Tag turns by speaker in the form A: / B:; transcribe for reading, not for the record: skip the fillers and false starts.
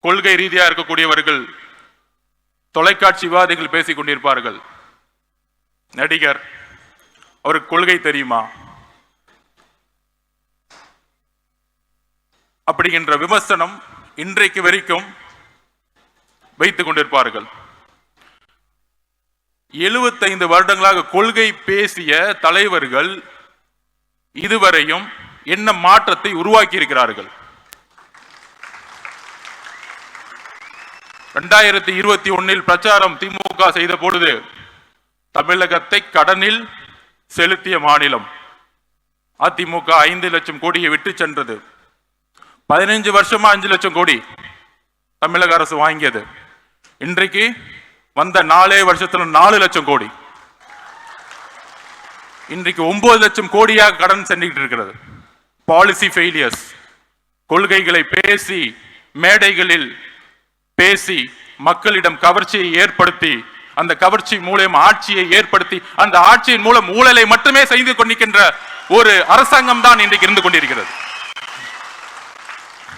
A: கொள்கை ரீதியா இருக்கக்கூடியவர்கள் தொலைக்காட்சி விவாதிகள் பேசிக் கொண்டிருப்பார்கள். நடிகர், அவருக்கு கொள்கை தெரியுமா அப்படிங்கிற விமர்சனம் இன்றைக்கு வரைக்கும் வைத்துக் கொண்டிருப்பார்கள். 75 வருடங்களாக கொள்கை பேசிய தலைவர்கள் இதுவரையும் என்ன மாற்றத்தை உருவாக்கி இருக்கிறார்கள்? 2021 பிரச்சாரம் திமுக செய்த பொழுது தமிழகத்தை கடனில் செலுத்திய மாநிலம் அதிமுக 5 லட்சம் கோடியை விட்டு சென்றது. 15 வருஷமா 5 லட்சம் கோடி தமிழக அரசு வாங்கியது. இன்றைக்கு வந்த 4 வருஷத்துல 4 லட்சம் கோடி, இன்றைக்கு 9 லட்சம் கோடியாக கடன் சென்றுகிட்டு இருக்கிறது. பாலிசி ஃபெயிலியர்ஸ், கொள்கைகளை பேசி மேடைகளில் பேசி மக்களிடம் கவர்ச்சியை ஏற்படுத்தி, அந்த கவர்ச்சி மூலம் ஆட்சியை ஏற்படுத்தி, அந்த ஆட்சியின் மூலம் ஊழலை மட்டுமே செய்து கொண்டிருக்கின்ற ஒரு அரசாங்கம் தான் இன்றைக்கு இருந்து கொண்டிருக்கிறது.